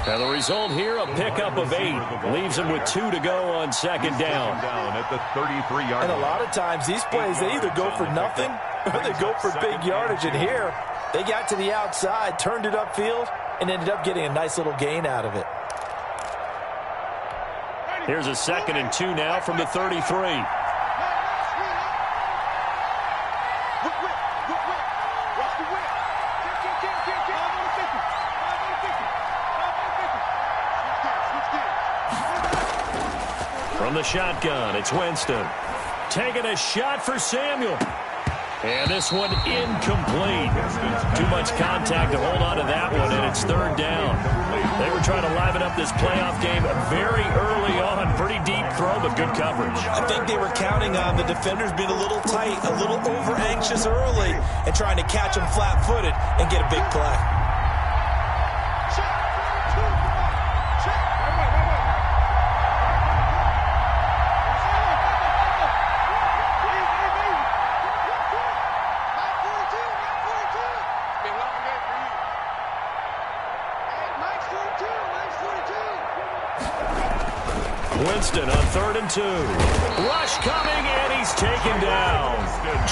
And the result here, a pickup of 8. Leaves him with 2 to go on second down. At the 33-yard and a lot of times these plays, they either go for nothing or they go for big yardage. And here, they got to the outside, turned it upfield, and ended up getting a nice little gain out of it. Here's a 2nd and 2 now from the 33. From the shotgun, it's Winston. Taking a shot for Samuel. And this one incomplete. Too much contact to hold on to that one, and it's 3rd down. They were trying to liven up this playoff game very early on. Pretty deep throw, but good coverage. I think they were counting on the defenders being a little tight, a little over-anxious early, and trying to catch them flat-footed and get a big play. Winston on 3rd and 2. Rush coming, and he's taken down.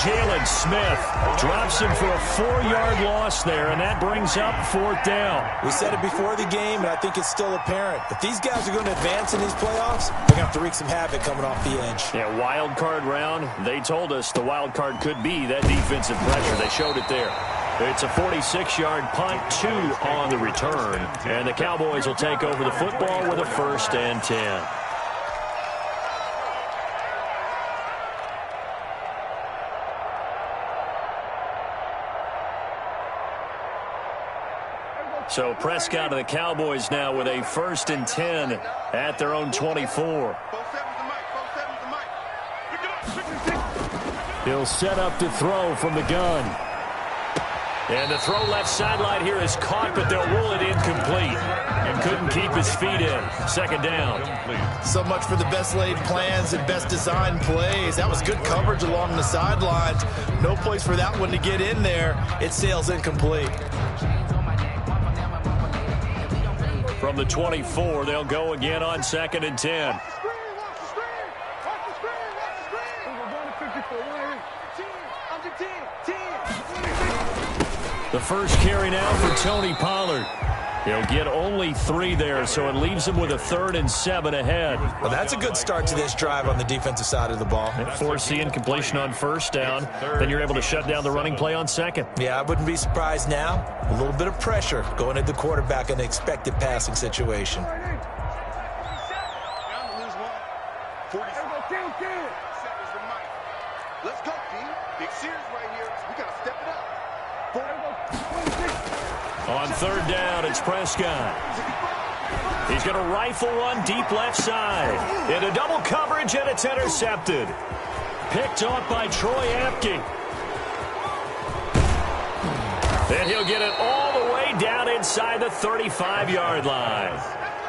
Jalen Smith drops him for a 4-yard loss there, and that brings up 4th down. We said it before the game, and I think it's still apparent. If these guys are going to advance in these playoffs, they're going to have to wreak some havoc coming off the edge. Yeah, wild card round. They told us the wild card could be that defensive pressure. They showed it there. It's a 46-yard punt, 2 on the return. And the Cowboys will take over the football with a 1st and 10. So Prescott of the Cowboys now with a 1st and 10 at their own 24. He'll set up to throw from the gun. And the throw left sideline here is caught, but they'll rule it incomplete. And couldn't keep his feet in. 2nd down. So much for the best laid plans and best designed plays. That was good coverage along the sidelines. No place for that one to get in there. It sails incomplete. From the 24, they'll go again on 2nd and 10. The first carry now for Tony Pollard. He'll get only 3 there, so it leaves him with a 3rd and 7 ahead. Well, that's a good start to this drive on the defensive side of the ball. Force the incompletion on 1st down. Then you're able to shut down the running play on 2nd. Yeah, I wouldn't be surprised now. A little bit of pressure going at the quarterback in an expected passing situation. Let's go, D. Big series right here. We got to step it up. On 3rd down, it's Prescott. He's going to rifle one deep left side. Into double coverage, and it's intercepted. Picked off by Troy Apke. And he'll get it all the way down inside the 35-yard line.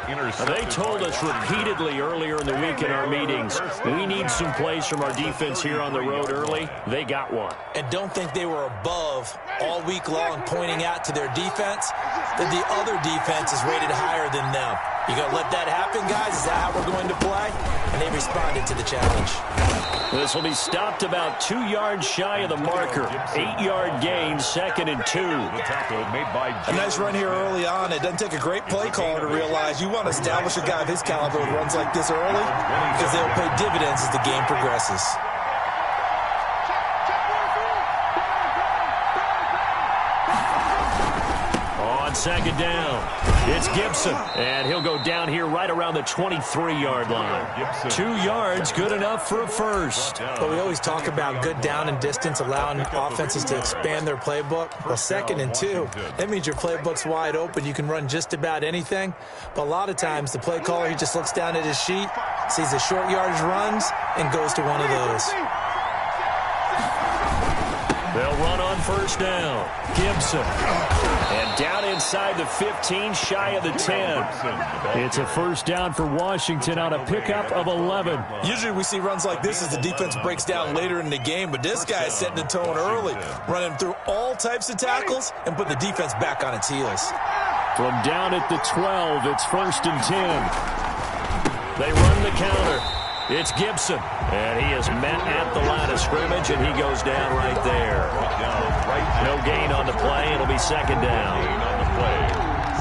They told us repeatedly earlier in the week in our meetings, we need some plays from our defense here on the road early. They got one. And don't think they were above all week long pointing out to their defense that the other defense is rated higher than them. You going to let that happen, guys? Is that how we're going to play? And they responded to the challenge. This will be stopped about 2 yards shy of the marker. 8-yard gain, 2nd and 2. A nice run here early on. It doesn't take a great play caller to realize you want to establish a guy of his caliber who runs like this early because they'll pay dividends as the game progresses. On 2nd down, it's Gibson, and he'll go down here right around the 23-yard line. 2 yards, good enough for a 1st. But we always talk about good down and distance, allowing offenses to expand their playbook. Well, 2nd and 2, that means your playbook's wide open. You can run just about anything. But a lot of times, the play caller, he just looks down at his sheet, sees the short yardage runs, and goes to one of those. They'll run on first down. Gibson. And down inside the 15, shy of the 10. It's a first down for Washington on a pickup of 11. Usually we see runs like this as the defense breaks down later in the game, but this guy is setting the tone early, running through all types of tackles and put the defense back on its heels. From down at the 12, it's first and 10. They run the counter. It's Gibson, and he is met at the line of scrimmage, and he goes down right there. No gain on the play. It'll be second down. On the play,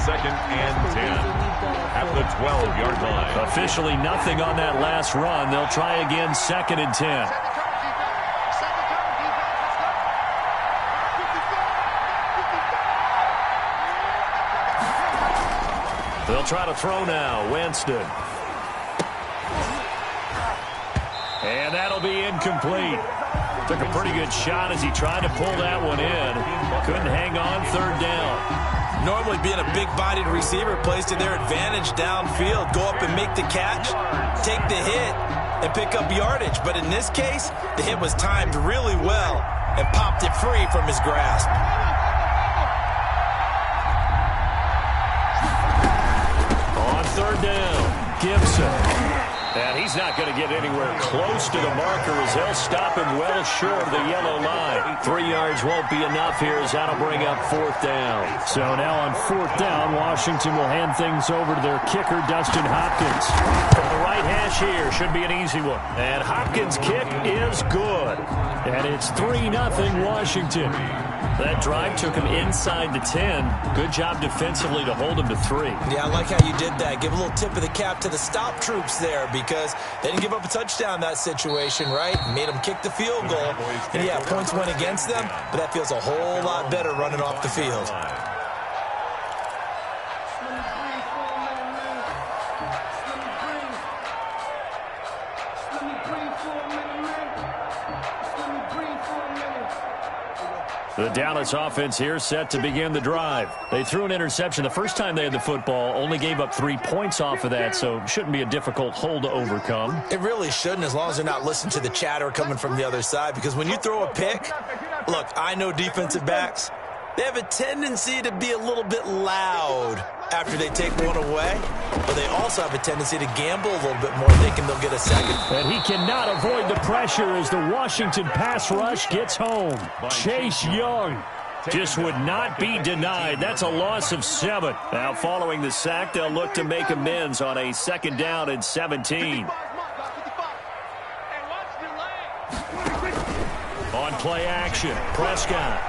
second and 10 at the 12-yard line. Officially nothing on that last run. They'll try again, second and 10. They'll try to throw now. Winston. And that'll be incomplete. Took a pretty good shot as he tried to pull that one in. Couldn't hang on, third down. Normally being a big-bodied receiver plays to their advantage downfield. Go up and make the catch, take the hit, and pick up yardage. But in this case, the hit was timed really well and popped it free from his grasp. On third down, Gibson. And he's not going to get anywhere close to the marker as he'll stop him well short of the yellow line. 3 yards won't be enough here as that'll bring up fourth down. So now on fourth down, Washington will hand things over to their kicker, Dustin Hopkins. From the right hash here, should be an easy one. And Hopkins' kick is good. And it's 3-0 Washington. That drive took him inside the 10. Good job defensively to hold him to 3. Yeah, I like how you did that. Give a little tip of the cap to the stop troops there because they didn't give up a touchdown in that situation, right? Made them kick the field goal. And yeah, points went against them, but that feels a whole lot better running off the field. The Dallas offense here set to begin the drive. They threw an interception the first time they had the football, only gave up 3 points off of that, so shouldn't be a difficult hole to overcome. It really shouldn't, as long as they're not listening to the chatter coming from the other side, because when you throw a pick, look, I know defensive backs, they have a tendency to be a little bit loud after they take one away, but they also have a tendency to gamble a little bit more, thinking they'll get a second. And he cannot avoid the pressure as the Washington pass rush gets home. Chase Young just would not be denied. That's a loss of 7. Now following the sack, they'll look to make amends on a second down and 17. On play action, Prescott.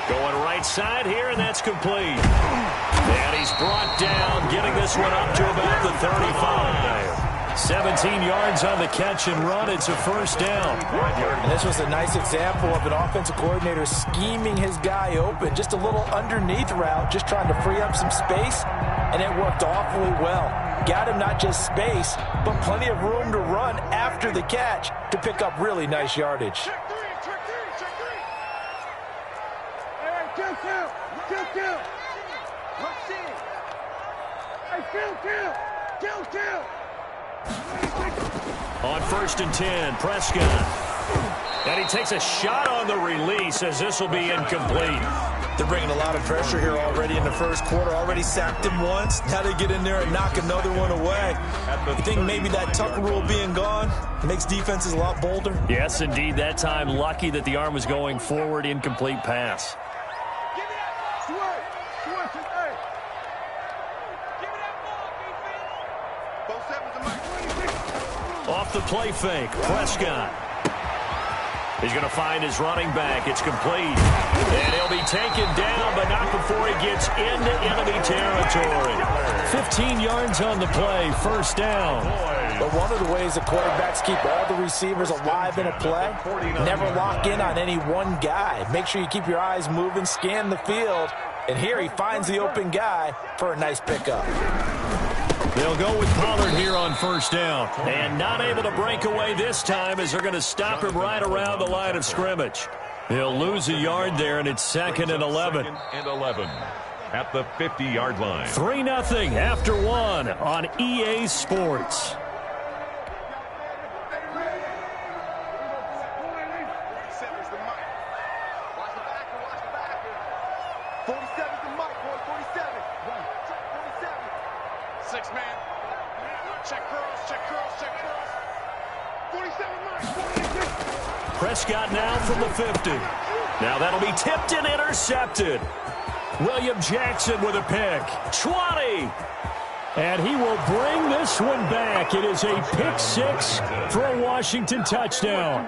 Going right side here, and that's complete. And he's brought down, getting this one up to about the 35. 17 yards on the catch and run. It's a first down. And this was a nice example of an offensive coordinator scheming his guy open. Just a little underneath route, just trying to free up some space, and it worked awfully well. Got him not just space, but plenty of room to run after the catch to pick up really nice yardage. On first and 10, Prescott. And he takes a shot on the release as this will be incomplete. They're bringing a lot of pressure here already in the first quarter. Already sacked him once. Now they get in there and knock another one away. You think maybe that Tucker rule being gone makes defenses a lot bolder? Yes, indeed. That time lucky that the arm was going forward. Incomplete pass. Off the play fake, Prescott. He's going to find his running back. It's complete. And he'll be taken down, but not before he gets into enemy territory. 15 yards on the play, first down. But one of the ways the quarterbacks keep all the receivers alive in a play, never lock in on any one guy. Make sure you keep your eyes moving, scan the field. And here he finds the open guy for a nice pickup. They'll go with Pollard here on first down. And not able to break away this time as they're going to stop him right around the line of scrimmage. He'll lose a yard there, and it's second and 11. Second and 11 at the 50-yard line. 3-0 after 1 on EA Sports. 6 man. Check curls, check curls, check curls. 47 marks. Prescott now from the 50. Now that'll be tipped and intercepted. William Jackson with a pick. 20. And he will bring this one back. It is a pick six for a Washington touchdown.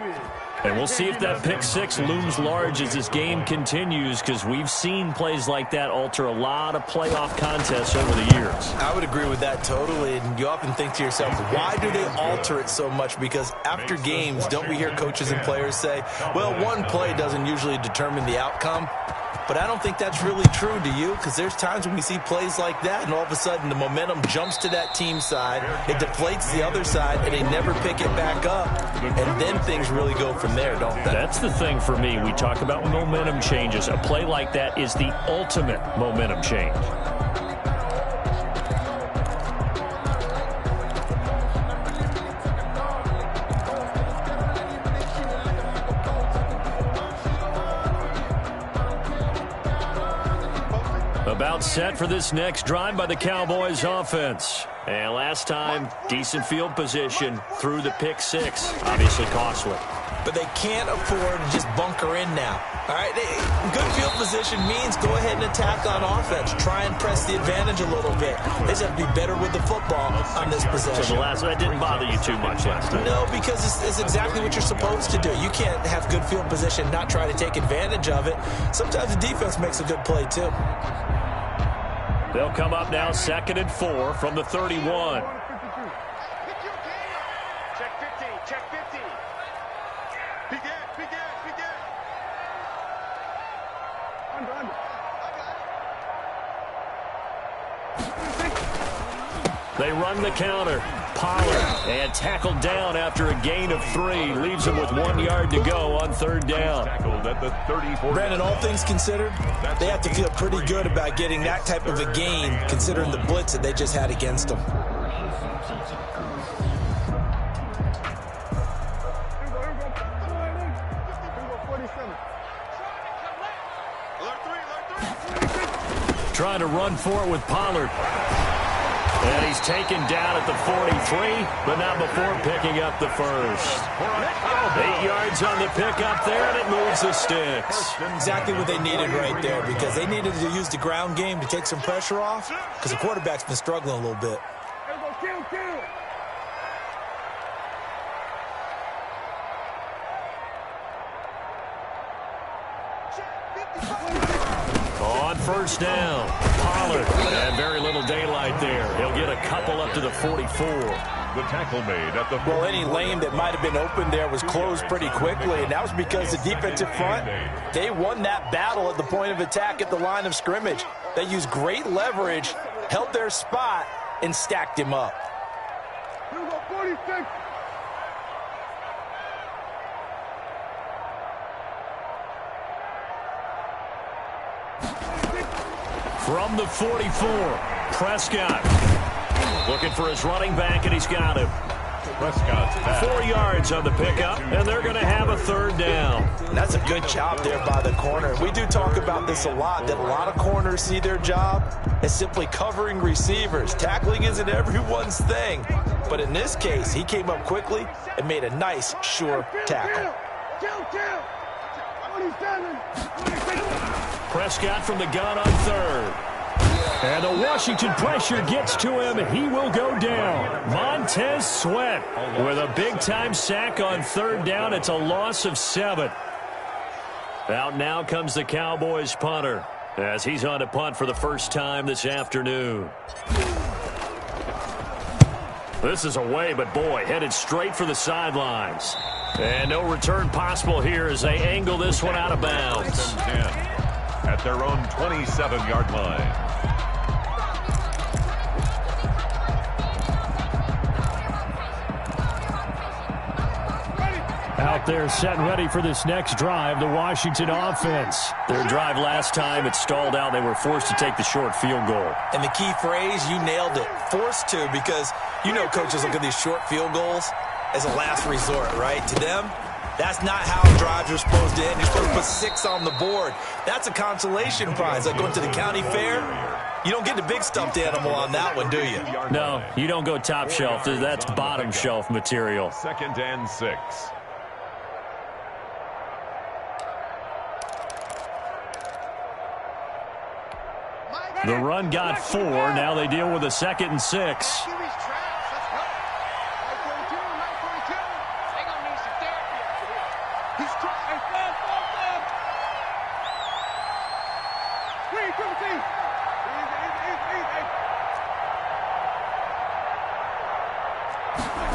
And we'll see if that pick six looms large as this game continues, because we've seen plays like that alter a lot of playoff contests over the years. I would agree with that totally. And you often think to yourself, why do they alter it so much? Because after games, don't we hear coaches and players say, well, one play doesn't usually determine the outcome? But I don't think that's really true, do you? Because there's times when we see plays like that, and all of a sudden the momentum jumps to that team side, it deflates the other side, and they never pick it back up. And then things really go from there, don't they? That's the thing for me. We talk about momentum changes. A play like that is the ultimate momentum change. About set for this next drive by the Cowboys offense. And last time, decent field position through the pick six. Obviously costly. But they can't afford to just bunker in now. All right, good field position means go ahead and attack on offense. Try and press the advantage a little bit. They just have to be better with the football on this possession. So that didn't bother you too much last time? No, because it's exactly what you're supposed to do. You can't have good field position and not try to take advantage of it. Sometimes the defense makes a good play too. They'll come up now 2nd and 4 from the 31. Check 50, check 50. Begin. They run the counter. Pollard and tackled down after a gain of 3. Leaves him with 1 yard to go on 3rd down. Tackled at the 34. Brandon, all things considered, they have to feel pretty good about getting that type of a gain, considering the blitz that they just had against them. Trying to run for it with Pollard. And he's taken down at the 43, but not before picking up the first. 8 yards on the pickup there, and it moves the sticks. Exactly what they needed right there, because they needed to use the ground game to take some pressure off, because the quarterback's been struggling a little bit. On 1st down, Pollard, and very little daylight there. He'll get a couple up to the 44. The tackle made at the... Well, any lane that might have been open there was closed pretty quickly, and that was because the defensive front, they won that battle at the point of attack at the line of scrimmage. They used great leverage, held their spot, and stacked him up. 46. From the 44, Prescott looking for his running back, and he's got him. Prescott's back. 4 yards on the pickup, and they're going to have a 3rd down. And that's a good job there by the corner. We do talk about this a lot, that a lot of corners see their job as simply covering receivers. Tackling isn't everyone's thing. But in this case, he came up quickly and made a nice, sure tackle. Prescott from the gun on 3rd. And the Washington pressure gets to him, and he will go down. Montez Sweat with a big-time sack on 3rd down. It's a loss of 7. Out now comes the Cowboys punter as he's on to punt for the first time this afternoon. This is away, but boy, headed straight for the sidelines. And no return possible here as they angle this one out of bounds. At their own 27-yard line. Out there set and ready for this next drive, the Washington offense. Their drive last time, it stalled out. They were forced to take the short field goal. And the key phrase, you nailed it, forced to, because you know coaches look at these short field goals as a last resort, right? To them, that's not how drives are supposed to end. You're supposed to put 6 on the board. That's a consolation prize. Like going to the county fair, You don't get the big stuffed animal on that one, do you? No, you don't go top shelf. That's bottom shelf material. 2nd and 6. The run got 4. Now they deal with a 2nd and 6.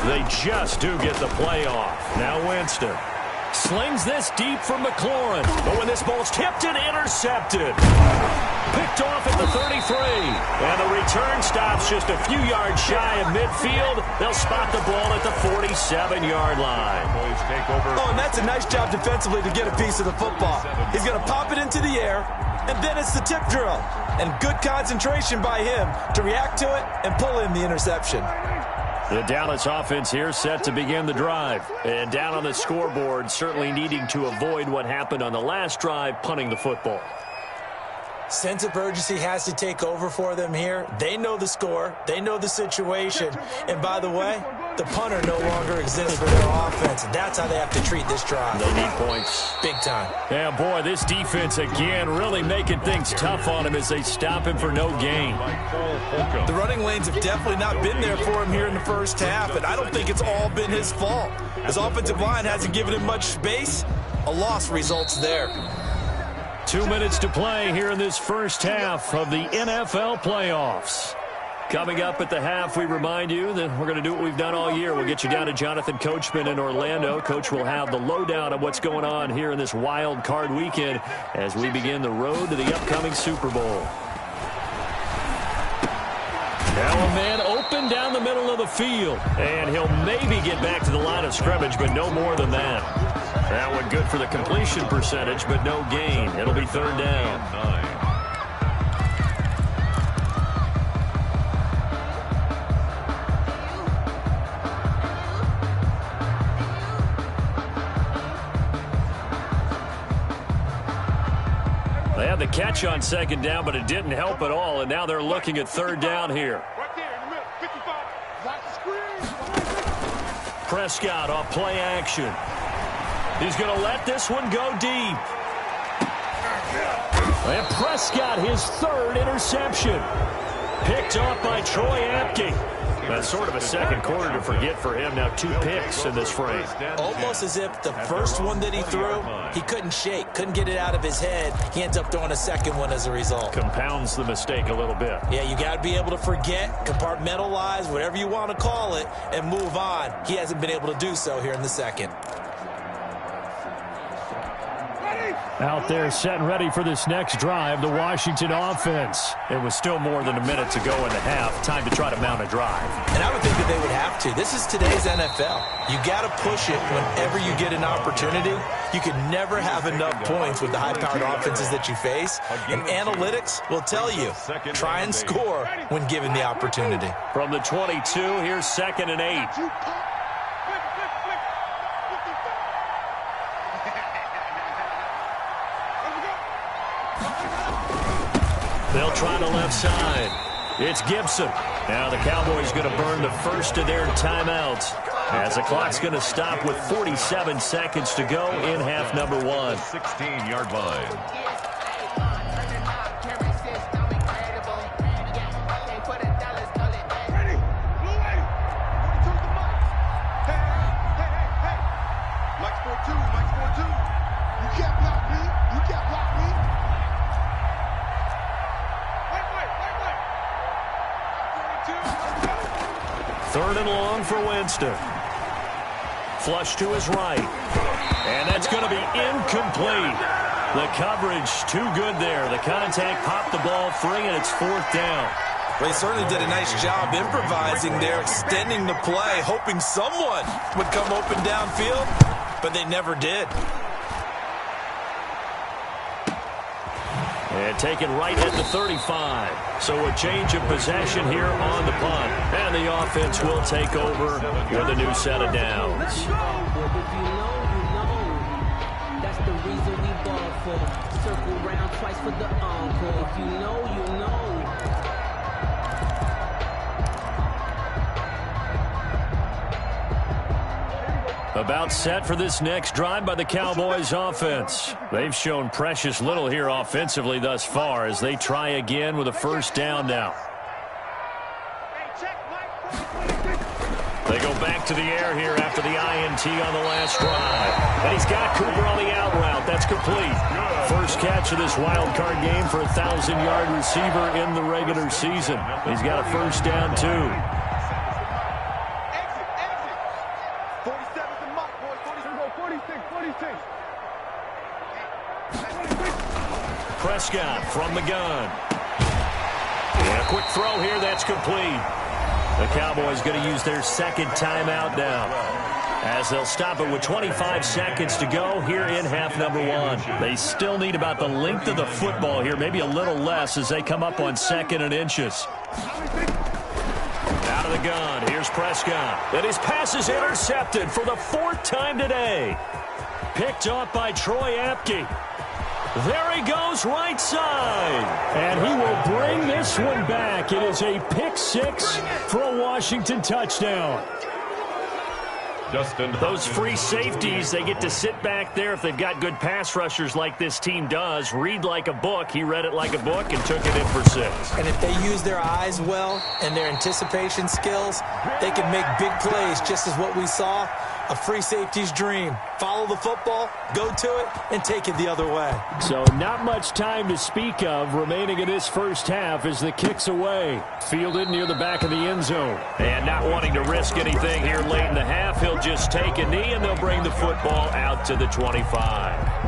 They just do get the play off. Now Winston slings this deep from McLaurin. But when this ball's tipped and intercepted. Picked off at the 33. And the return stops just a few yards shy of midfield. They'll spot the ball at the 47-yard line. Oh, and that's a nice job defensively to get a piece of the football. He's going to pop it into the air, and then it's the tip drill. And good concentration by him to react to it and pull in the interception. The Dallas offense here set to begin the drive. And down on the scoreboard, certainly needing to avoid what happened on the last drive, punting the football. Sense of urgency has to take over for them here. They know the score. They know the situation. And by the way, the punter no longer exists for their offense. That's how they have to treat this drive. They need points. Big time. Yeah, boy, this defense again really making things tough on him as they stop him for no gain. The running lanes have definitely not been there for him here in the first half, and I don't think it's all been his fault. His offensive line hasn't given him much space. A loss results there. 2 minutes to play here in this first half of the NFL playoffs. Coming up at the half, we remind you that we're going to do what we've done all year. We'll get you down to Jonathan Coachman in Orlando. Coach will have the lowdown of what's going on here in this wild card weekend as we begin the road to the upcoming Super Bowl. Now a man open down the middle of the field, and he'll maybe get back to the line of scrimmage, but no more than that. That one good for the completion percentage, but no gain. It'll be 3rd down. They had the catch on 2nd down, but it didn't help at all, and now they're looking at 3rd down here. Right there in the middle, 55. Watch the screen. Prescott off play action. He's going to let this one go deep. And Prescott, his 3rd interception. Picked off by Troy Apke. That's sort of a second quarter to forget for him. Now 2 picks in this frame. Almost as if the first one that he threw, he couldn't shake, couldn't get it out of his head. He ends up throwing a second one as a result. Compounds the mistake a little bit. Yeah, you got to be able to forget, compartmentalize, whatever you want to call it, and move on. He hasn't been able to do so here in the second. Out there set and ready for this next drive, the Washington offense. It was still more than a minute to go in the half. Time to try to mount a drive. And I would think that they would have to. This is today's NFL. You got to push it whenever you get an opportunity. You can never have enough points with the high-powered offenses that you face. And analytics will tell you, try and score when given the opportunity. From the 22, here's 2nd and 8. They'll try the left side. It's Gibson. Now the Cowboys going to burn the first of their timeouts as the clock's going to stop with 47 seconds to go in half number 1. 16-yard line. Third and long for Winston. Flush to his right. And that's going to be incomplete. The coverage too good there. The contact popped the ball free, and it's 4th down. Well, he certainly did a nice job improvising there, extending the play, hoping someone would come open downfield, but they never did. And taken right at the 35. So a change of possession here on the punt. And the offense will take over with a new set of downs. If you know, you know. That's the reason we ball for. Circle round twice for the encore. If you know, you know. About set for this next drive by the Cowboys offense. They've shown precious little here offensively thus far as they try again with a first down now. They go back to the air here after the INT on the last drive. And he's got Cooper on the out route. That's complete. First catch of this wild card game for a 1,000-yard receiver in the regular season. He's got a first down, too. Prescott from the gun. And a quick throw here. That's complete. The Cowboys going to use their second timeout now, as they'll stop it with 25 seconds to go here in half number one. They still need about the length of the football here, maybe a little less as they come up on 2nd and inches. Out of the gun, here's Prescott. And his pass is intercepted for the 4th time today. Picked off by Troy Apke. There he goes, right side. And he will bring this one back. It is a pick 6 for a Washington touchdown. Those free safeties, they get to sit back there if they've got good pass rushers like this team does. Read like a book. He read it like a book and took it in for 6. And if they use their eyes well and their anticipation skills, they can make big plays, just as what we saw. A free safety's dream. Follow the football, go to it, and take it the other way. So not much time to speak of remaining in this first half as the kick's away. Fielded near the back of the end zone. And not wanting to risk anything here late in the half, he'll just take a knee, and they'll bring the football out to the 25.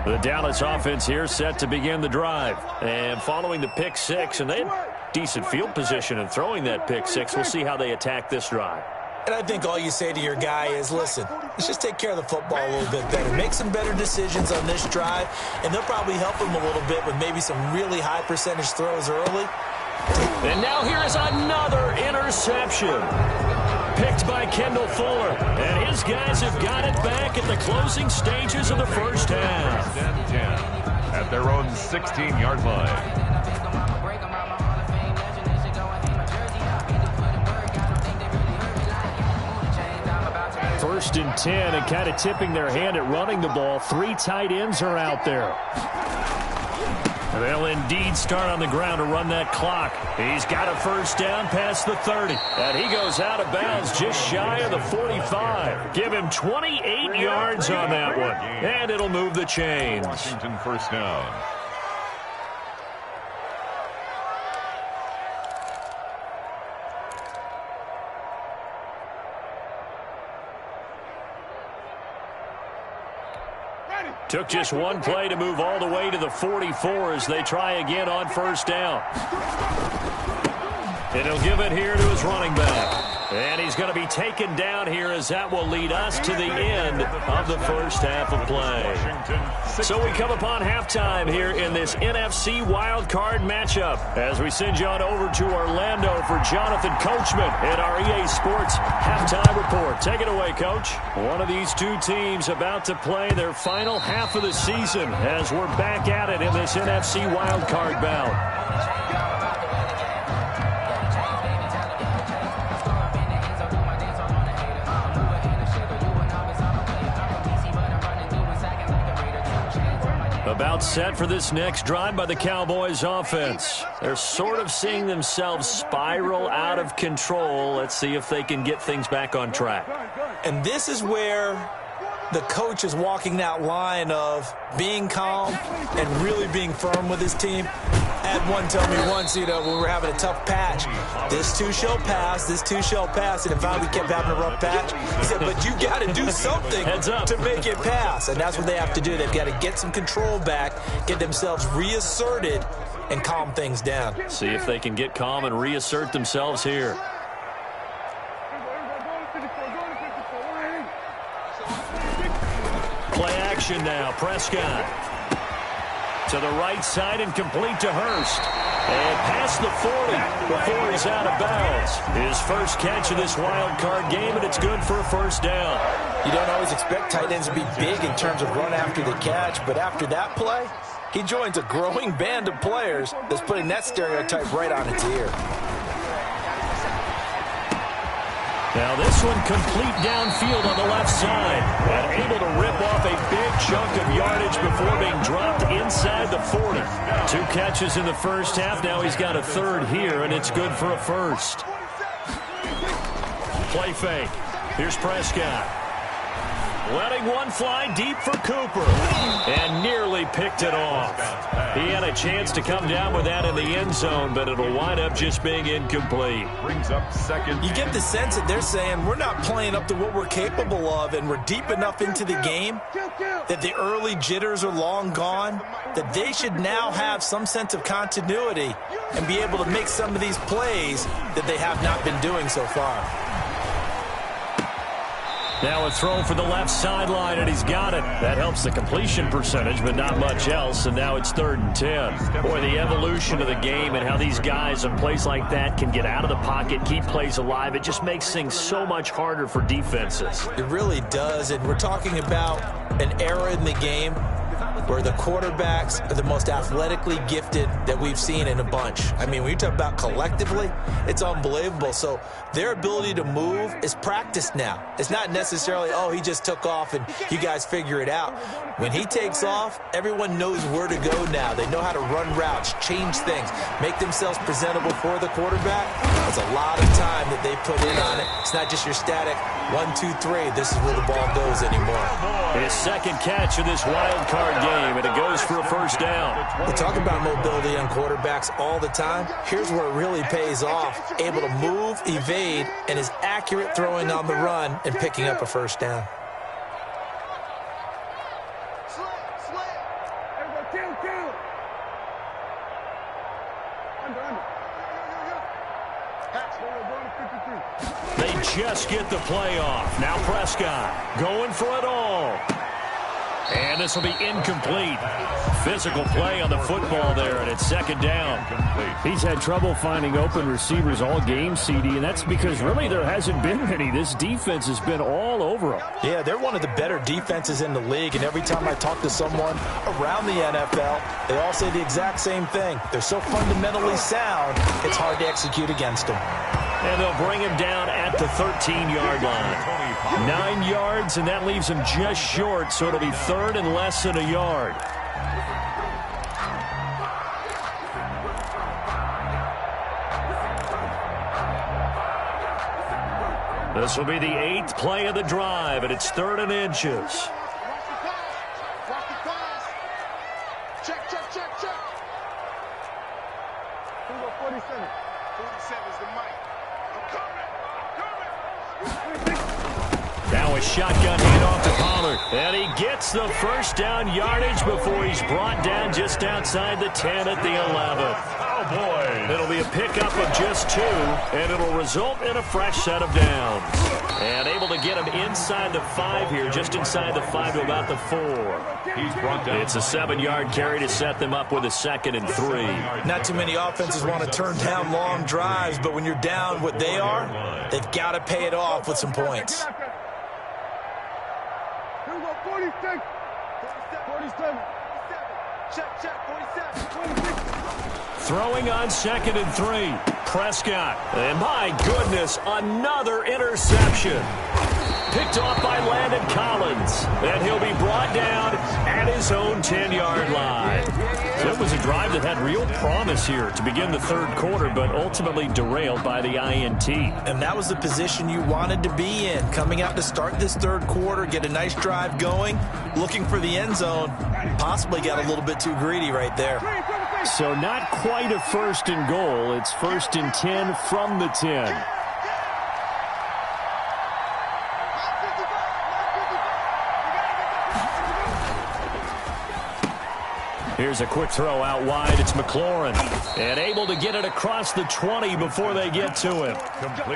The Dallas offense here set to begin the drive. And following the pick 6, and they had decent field position in throwing that pick 6. We'll see how they attack this drive. And I think all you say to your guy is, listen, let's just take care of the football a little bit better. Make some better decisions on this drive, and they'll probably help him a little bit with maybe some really high percentage throws early. And now here is another interception. Picked by Kendall Fuller. And his guys have got it back at the closing stages of the first half. 10 at their own 16-yard line. First and 10, and kind of tipping their hand at running the ball. 3 tight ends are out there. They'll indeed start on the ground to run that clock. He's got a first down past the 30. And he goes out of bounds just shy of the 45. Give him 28 yards on that one. And it'll move the chains. Washington first down. Took just one play to move all the way to the 44 as they try again on first down. And he'll give it here to his running back. And he's going to be taken down here as that will lead us to the end of the first half of play. So we come upon halftime here in this NFC wildcard matchup as we send you on over to Orlando for Jonathan Coachman at our EA Sports Halftime Report. Take it away, Coach. One of these two teams about to play their final half of the season as we're back at it in this NFC wildcard bout. About set for this next drive by the Cowboys offense. They're sort of seeing themselves spiral out of control. Let's see if they can get things back on track. And this is where the coach is walking that line of being calm and really being firm with his team. I had one tell me once, when we were having a tough patch, this too shall pass, this too shall pass. And in fact, we kept having a rough patch. He said, but you got to do something to make it pass. And that's what they have to do. They've got to get some control back, get themselves reasserted, and calm things down. See if they can get calm and reassert themselves here. Play action now. Prescott To the right side and complete to Hurst. And past the 40 before he's out of bounds. His first catch of this wild card game, and it's good for a first down. You don't always expect tight ends to be big in terms of run after the catch, but after that play, he joins a growing band of players that's putting that stereotype right on its ear. Now this one complete downfield on the left side. And able to rip off a big chunk of yardage before being dropped inside the 40. 2 catches in the first half. Now he's got a third here, and it's good for a first. Play fake. Here's Prescott. Letting one fly deep for Cooper. And nearly picked it off. He had a chance to come down with that in the end zone, but it'll wind up just being incomplete. Brings up second. You get the sense that they're saying we're not playing up to what we're capable of, and we're deep enough into the game that the early jitters are long gone, that they should now have some sense of continuity and be able to make some of these plays that they have not been doing so far. Now a throw for the left sideline, and he's got it. That helps the completion percentage, but not much else, and now it's 3rd and 10. Boy, the evolution of the game and how these guys on plays like that can get out of the pocket, keep plays alive, it just makes things so much harder for defenses. It really does, and we're talking about an era in the game where the quarterbacks are the most athletically gifted that we've seen in a bunch. I mean, when you talk about collectively, it's unbelievable. So their ability to move is practiced now. It's not necessarily, oh, he just took off and you guys figure it out. When he takes off, everyone knows where to go now. They know how to run routes, change things, make themselves presentable for the quarterback. That's a lot of time that they put in on it. It's not just your static 1, 2, 3. This is where the ball goes anymore. His second catch of this wild card game, and it goes for a first down. We talk about mobility on quarterbacks all the time. Here's where it really pays off. Able to move, evade, and is accurate throwing on the run and picking up a first down. They just get the play off. Now Prescott going for it all. And this will be incomplete. Physical play on the football there, and it's 2nd down. He's had trouble finding open receivers all game, CD, and that's because really there hasn't been any. This defense has been all over him. Yeah, they're one of the better defenses in the league, and every time I talk to someone around the NFL, they all say the exact same thing. They're so fundamentally sound, it's hard to execute against them. And they'll bring him down at the 13-yard line. 9 yards, and that leaves him just short, so it'll be 3rd and less than a yard. This will be the 8th play of the drive, and it's 3rd and inches. Check. 47. 47's the mic. Now a shotgun handoff to Pollard. And he gets the first down yardage before he's brought down just outside the 10 at the 11. Cowboys. It'll be a pickup of just 2, and it'll result in a fresh set of downs. And able to get him inside the 5 here, just inside the 5 to about the 4. He's brought down. It's a 7-yard carry to set them up with a 2nd and 3. Not too many offenses want to turn down long drives, but when you're down what they are, they've got to pay it off with some points. 46. 47. Check. 47. Throwing on 2nd and 3. Prescott. And my goodness, another interception. Picked off by Landon Collins. And he'll be brought down at his own 10-yard line. So it was a drive that had real promise here to begin the 3rd quarter, but ultimately derailed by the INT. And that was the position you wanted to be in. Coming out to start this 3rd quarter, get a nice drive going, looking for the end zone. Possibly got a little bit too greedy right there. So not quite a 1st and goal. It's 1st and 10 from the 10. Here's a quick throw out wide. It's McLaurin. And able to get it across the 20 before they get to him.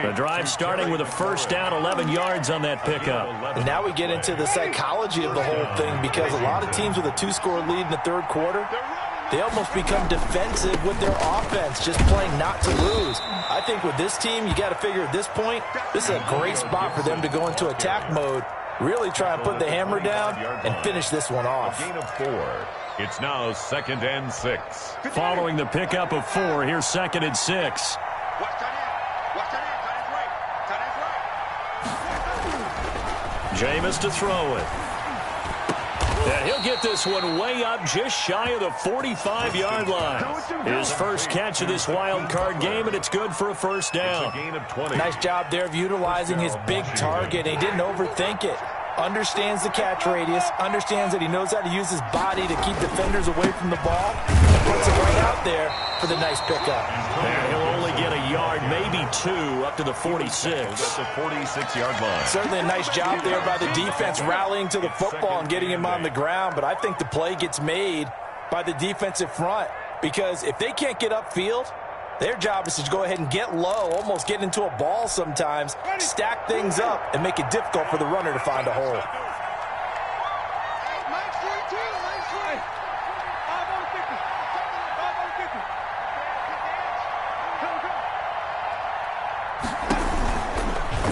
The drive starting with a first down, 11 yards on that pickup. And now we get into the psychology of the whole thing, because a lot of teams with a 2-score lead in the 3rd quarter, they almost become defensive with their offense, just playing not to lose. I think with this team, you got to figure at this point, this is a great spot for them to go into attack mode, really try and put the hammer down and finish this one off. Gain of 4. It's now 2nd and 6. Following the pickup of 4, here's 2nd and 6. Jameis to throw it. And he'll get this one way up just shy of the 45-yard line. His first catch of this wild card game, and it's good for a first down. Nice job there of utilizing his big target. He didn't overthink it. Understands the catch radius, understands that he knows how to use his body to keep defenders away from the ball, and puts it right out there for the nice pickup. And he'll only get a yard, maybe 2, up to the 46. That's the 46-yard line. Certainly a nice job there by the defense rallying to the football and getting him on the ground, but I think the play gets made by the defensive front, because if they can't get upfield, their job is to go ahead and get low, almost get into a ball sometimes, stack things up, and make it difficult for the runner to find a hole.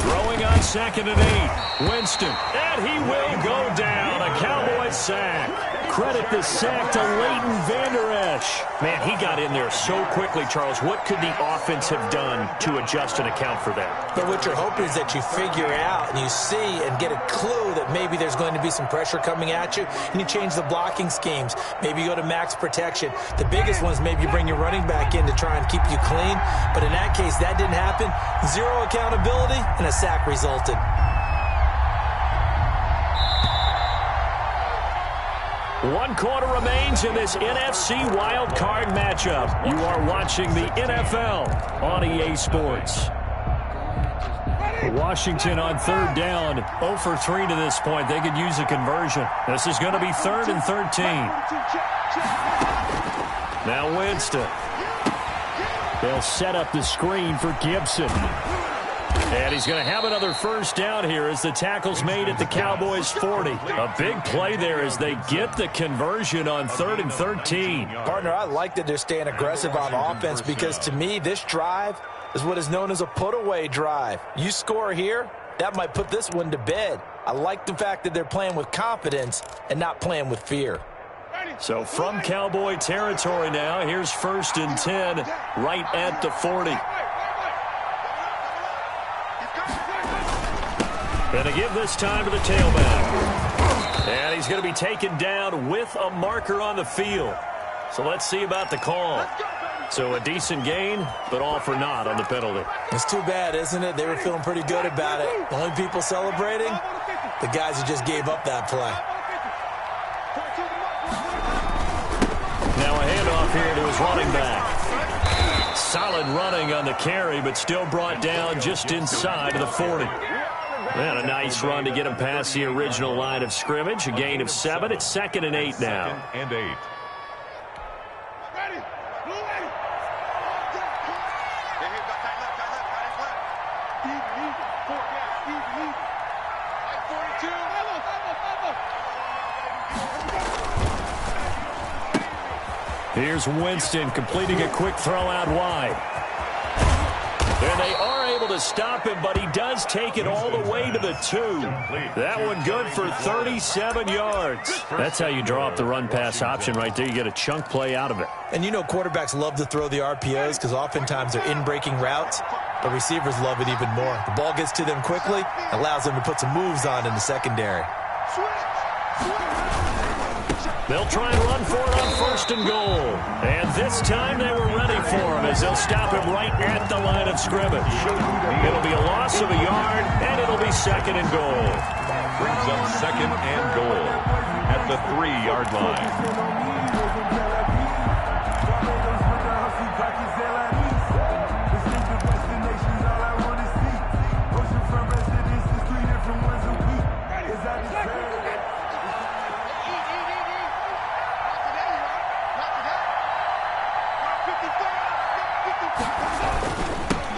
Throwing on 2nd and 8. Winston, and he will go down. A Cowboys sack. Credit the sack to Leighton Vander Esch. Man, he got in there so quickly, Charles. What could the offense have done to adjust and account for that? But what you're hoping is that you figure out and you see and get a clue that maybe there's going to be some pressure coming at you, and you change the blocking schemes. Maybe you go to max protection. The biggest one is maybe you bring your running back in to try and keep you clean. But in that case, that didn't happen. 0 accountability, and a sack resulted. One quarter remains in this NFC Wild Card matchup. You are watching the NFL on EA Sports. Washington on 3rd down, 0 for 3 to this point. They could use a conversion. This is going to be 3rd and 13. Now Winston. They'll set up the screen for Gibson. And he's going to have another first down here as the tackle's made at the Cowboys 40. A big play there as they get the conversion on 3rd and 13. Partner, I like that they're staying aggressive on offense, because to me, this drive is what is known as a put-away drive. You score here, that might put this one to bed. I like the fact that they're playing with confidence and not playing with fear. So from Cowboy territory now, here's 1st and 10 right at the 40. And to give this time to the tailback. And he's going to be taken down with a marker on the field. So let's see about the call. So a decent gain, but all for naught on the penalty. It's too bad, isn't it? They were feeling pretty good about it. The only people celebrating, the guys who just gave up that play. Now a handoff here to his running back. Solid running on the carry, but still brought down just inside of the 40. And a nice run to get him past the original line of scrimmage. A gain of 7. It's 2nd and 8 now. 2nd and 8. Here's Winston completing a quick throw out wide. And they are able to stop him, but he does take it all the way to the 2. That one good for 37 yards. That's how you draw up the run-pass option right there. You get a chunk play out of it. And you know quarterbacks love to throw the RPOs because oftentimes they're in-breaking routes, but receivers love it even more. The ball gets to them quickly, allows them to put some moves on in the secondary. They'll try and run for it on 1st and goal. And this time they were ready for him as they'll stop him right at the line of scrimmage. It'll be a loss of a yard, and it'll be 2nd and goal. Brings up 2nd and goal at the 3-yard line.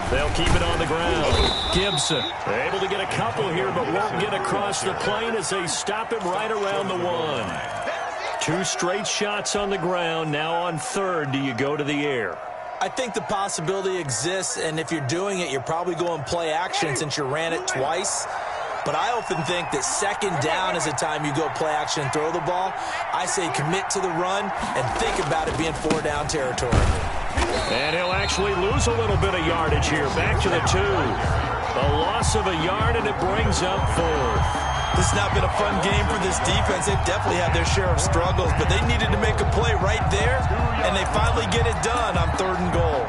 They'll keep it on the ground. Gibson able to get a couple here, but won't get across the plane as they stop him right around the 1. 2 straight shots on the ground. Now on third, do you go to the air? I think the possibility exists, and if you're doing it, you're probably going play action since you ran it twice. But I often think that second down is the time you go play action and throw the ball. I say commit to the run and think about it being 4-down territory. And he'll actually lose a little bit of yardage here. Back to the 2. A loss of a yard, and it brings up 4th. This has not been a fun game for this defense. They've definitely had their share of struggles, but they needed to make a play right there, and they finally get it done on 3rd and goal.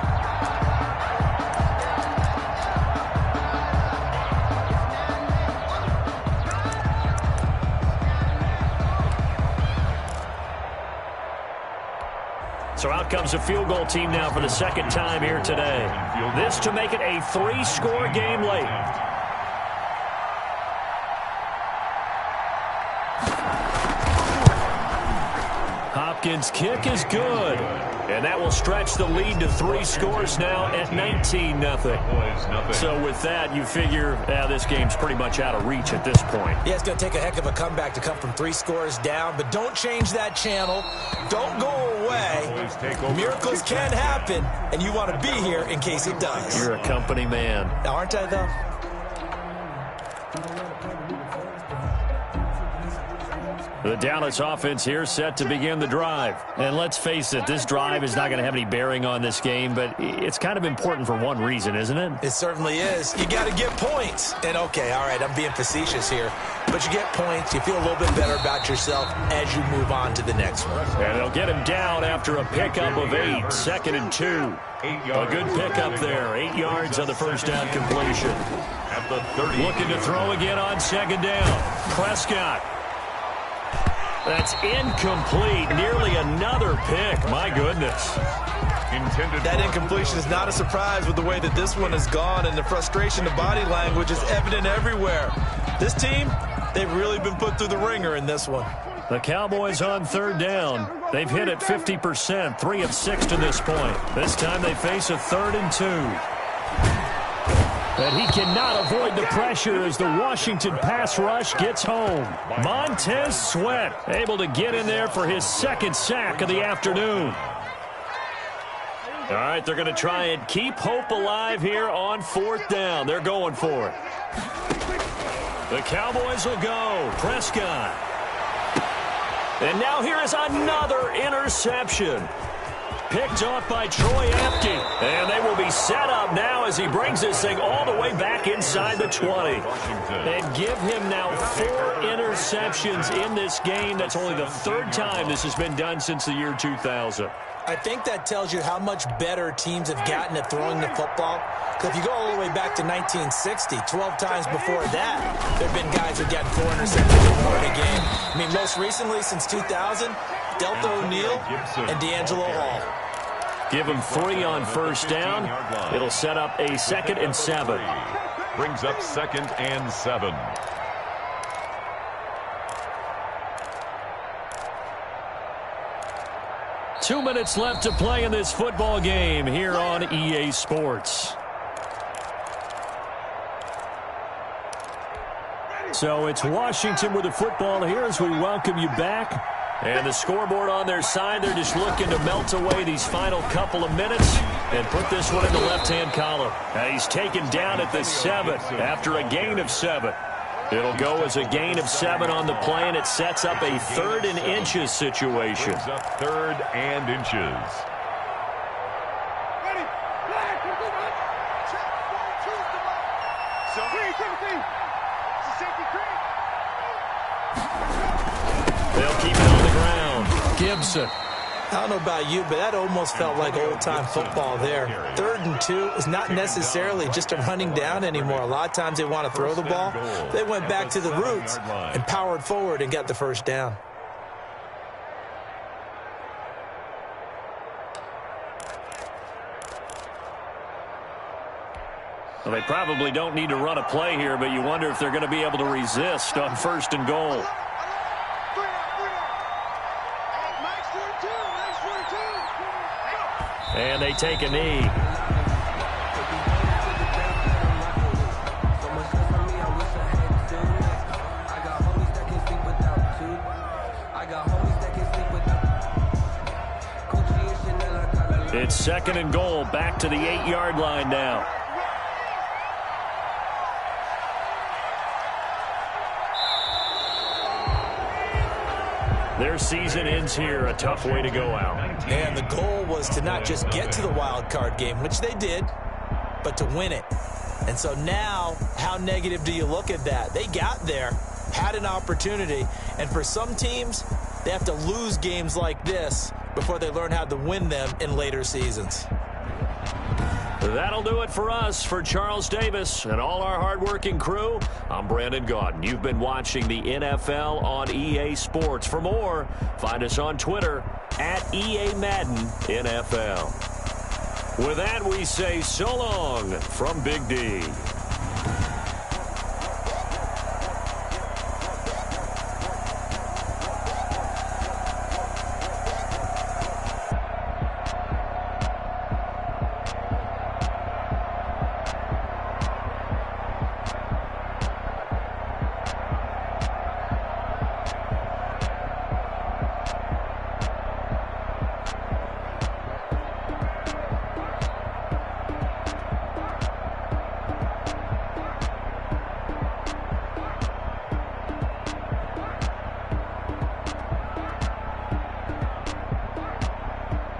So out comes a field goal team now for the second time here today. This to make it a 3-score game late. Hopkins' kick is good. And that will stretch the lead to 3 scores now at 19-0. So with that, you figure this game's pretty much out of reach at this point. Yeah, it's going to take a heck of a comeback to come from 3 scores down, but don't change that channel. Don't go away. Miracles can happen, and you want to be here in case it does. You're a company man. Aren't I, though? The Dallas offense here set to begin the drive. And let's face it, this drive is not going to have any bearing on this game, but it's kind of important for one reason, isn't it? It certainly is. You got to get points. And, okay, all right, I'm being facetious here. But you get points, you feel a little bit better about yourself as you move on to the next one. And they'll get him down after a pickup of 8, 2nd and 2. A good pickup there, 8 yards on the first down completion. At the 30. Looking to throw again on 2nd down. Prescott. That's incomplete. Nearly another pick. My goodness. That incompletion is not a surprise with the way that this one has gone, and the frustration, the body language is evident everywhere. This team, they've really been put through the ringer in this one. The Cowboys on 3rd down. They've hit it 50%, 3 of 6 to this point. This time they face a 3rd and 2. But he cannot avoid the pressure as the Washington pass rush gets home. Montez Sweat able to get in there for his 2nd sack of the afternoon. All right, they're going to try and keep hope alive here on 4th down. They're going for it. The Cowboys will go. Prescott. And now here is another interception. Picked off by Troy Apke. And they will be set up now as he brings this thing all the way back inside the 20. And give him now 4 interceptions in this game. That's only the 3rd time this has been done since the year 2000. I think that tells you how much better teams have gotten at throwing the football. Because if you go all the way back to 1960, 12 times before that, there have been guys who've gotten 4 interceptions or more in a game. I mean, most recently, since 2000, Delta O'Neal and D'Angelo Hall. Give him 3 on first down. It'll set up a 2nd and 7. Brings up 2nd and 7. Two minutes left to play in this football game here on EA Sports. So it's Washington with the football here as we welcome you back. And the scoreboard on their side, they're just looking to melt away these final couple of minutes and put this one in the left-hand column. And he's taken down at the 7 after a gain of 7. It'll go as a gain of 7 on the play, and it sets up a 3rd and inches situation. Brings up 3rd and inches. Ready? Flag. Check. 1, 2, so green, it's a safety green. They'll keep it on the ground. Gibson. I don't know about you, but that almost felt like old-time football there. 3rd and 2 is not necessarily just a running down anymore. A lot of times they want to throw the ball. They went back to the roots and powered forward and got the first down. Well, they probably don't need to run a play here, but you wonder if they're going to be able to resist on 1st and goal. And they take a knee. It's second and goal, back to the 8-yard line now. Their season ends here. A tough way to go out. And the goal was to not just get to the wild card game, which they did, but to win it. And so now, how negative do you look at that? They got there, had an opportunity, and for some teams, they have to lose games like this before they learn how to win them in later seasons. That'll do it for us. For Charles Davis and all our hardworking crew, I'm Brandon Gaudin. You've been watching the NFL on EA Sports. For more, find us on Twitter at EA Madden NFL. With that, we say so long from Big D.